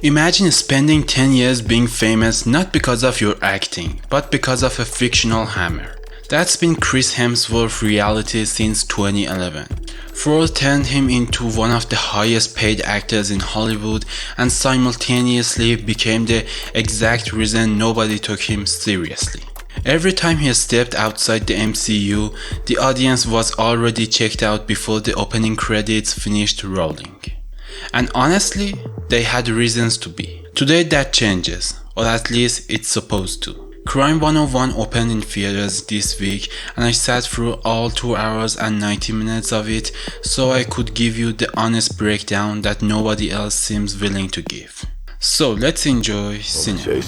Imagine spending 10 years being famous not because of your acting, but because of a fictional hammer. That's been Chris Hemsworth's reality since 2011. Thor turned him into one of the highest paid actors in Hollywood and simultaneously became the exact reason nobody took him seriously. Every time he stepped outside the MCU, the audience was already checked out before the opening credits finished rolling. And honestly, they had reasons to be. Today that changes, or at least it's supposed to. Crime 101 opened in theaters this week and I sat through all 2 hours and 90 minutes of it so I could give you the honest breakdown that nobody else seems willing to give. So let's enjoy cinema.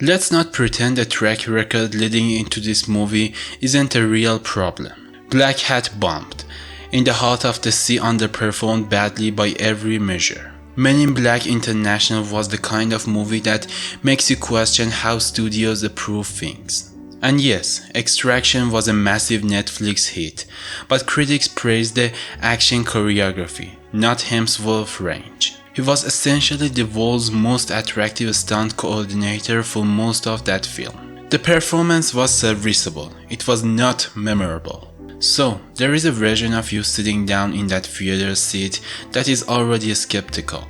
Let's not pretend the track record leading into this movie isn't a real problem. Black Hat bombed. In the Heart of the Sea underperformed badly by every measure. Men in Black International was the kind of movie that makes you question how studios approve things. And yes, Extraction was a massive Netflix hit, but critics praised the action choreography, not Hemsworth's range. He was essentially the world's most attractive stunt coordinator for most of that film. The performance was serviceable, it was not memorable. So, there is a version of you sitting down in that theater seat that is already skeptical,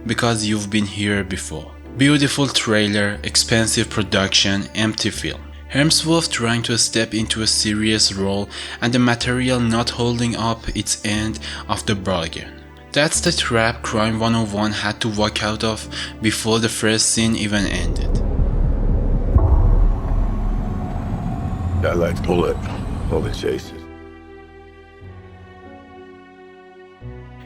because you've been here before. Beautiful trailer, expensive production, empty film. Hemsworth trying to step into a serious role and the material not holding up its end of the bargain. That's the trap Crime 101 had to walk out of before the first scene even ended. I like bullet chases.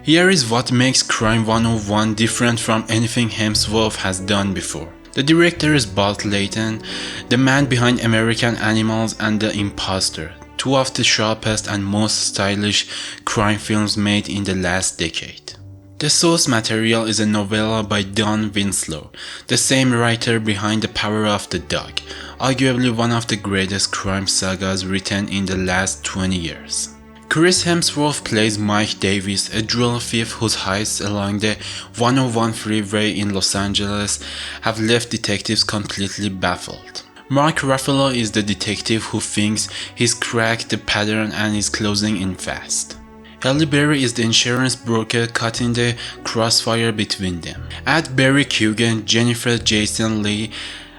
Here is what makes Crime 101 different from anything Hemsworth has done before. The director is Bart Layton, the man behind American Animals and The Imposter, two of the sharpest and most stylish crime films made in the last decade. The source material is a novella by Don Winslow, the same writer behind The Power of the Dog, arguably one of the greatest crime sagas written in the last 20 years. Chris Hemsworth plays Mike Davis, a drill thief whose heists along the 101 freeway in Los Angeles have left detectives completely baffled. Mark Ruffalo is the detective who thinks he's cracked the pattern and is closing in fast. Halle Berry is the insurance broker caught in the crossfire between them. Add Barry Keoghan, Jennifer Jason Leigh,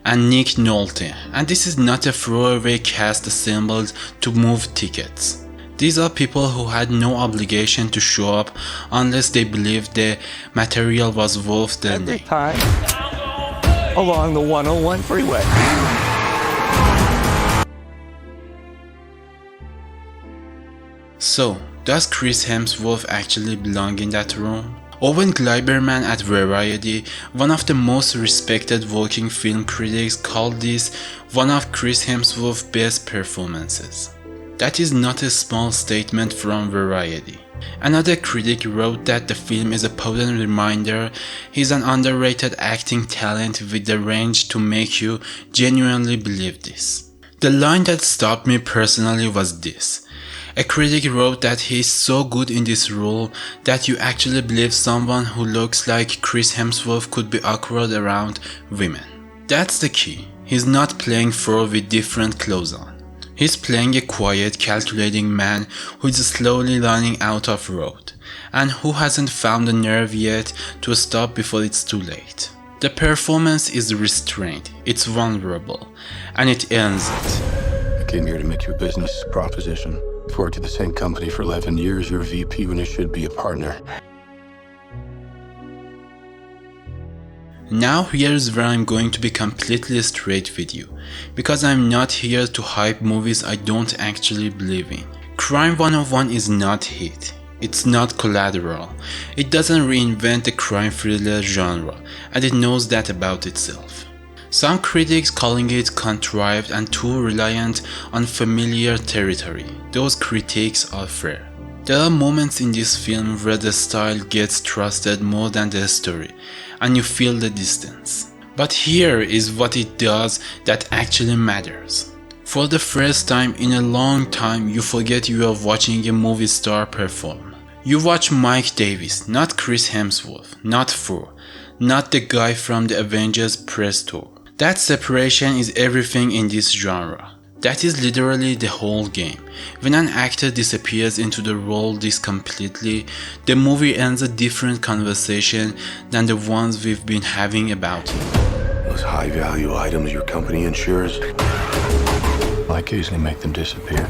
and Nick Nolte, and this is not a throwaway cast assembled to move tickets. These are people who had no obligation to show up unless they believed the material was worth their name. Time along the 101 freeway. So, does Chris Hemsworth actually belong in that room? Owen Gleiberman at Variety, one of the most respected working film critics, called this one of Chris Hemsworth's best performances. That is not a small statement from Variety. Another critic wrote that the film is a potent reminder he's an underrated acting talent with the range to make you genuinely believe this. The line that stopped me personally was this. A critic wrote that he's so good in this role that you actually believe someone who looks like Chris Hemsworth could be awkward around women. That's the key. He's not playing Thor with different clothes on. He's playing a quiet, calculating man who is slowly running out of road, and who hasn't found the nerve yet to stop before it's too late. The performance is restrained, it's vulnerable, and it earns it. I came here to make you a business proposition. I've worked at the same company for 11 years. You're a VP when you should be a partner. Now here's where I'm going to be completely straight with you, because I'm not here to hype movies I don't actually believe in. Crime 101 is not hit. It's not Collateral. It doesn't reinvent the crime thriller genre, and it knows that about itself. Some critics calling it contrived and too reliant on familiar territory. Those critiques are fair. There are moments in this film where the style gets trusted more than the story, and you feel the distance. But here is what it does that actually matters. For the first time in a long time, you forget you are watching a movie star perform. You watch Mike Davis, not Chris Hemsworth, not Thor, not the guy from the Avengers press tour. That separation is everything in this genre. That is literally the whole game. When an actor disappears into the role this completely, the movie ends a different conversation than the ones we've been having about him. Those high-value items your company insures, I occasionally make them disappear.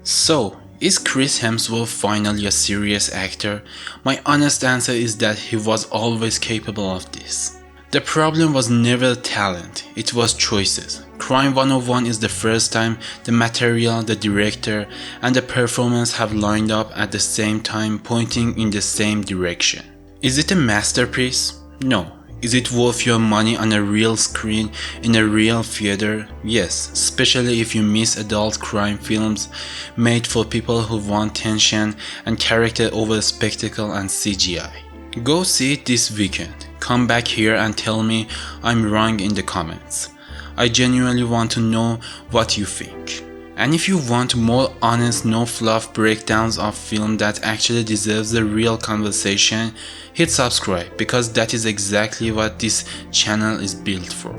So, is Chris Hemsworth finally a serious actor? My honest answer is that he was always capable of this. The problem was never talent, it was choices. Crime 101 is the first time the material, the director, and the performance have lined up at the same time, pointing in the same direction. Is it a masterpiece? No. Is it worth your money on a real screen in a real theater? Yes, especially if you miss adult crime films made for people who want tension and character over spectacle and CGI. Go see it this weekend. Come back here and tell me I'm wrong in the comments. I genuinely want to know what you think. And if you want more honest, no-fluff breakdowns of film that actually deserves a real conversation, hit subscribe because that is exactly what this channel is built for.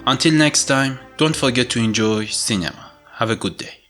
Until next time, don't forget to enjoy cinema. Have a good day.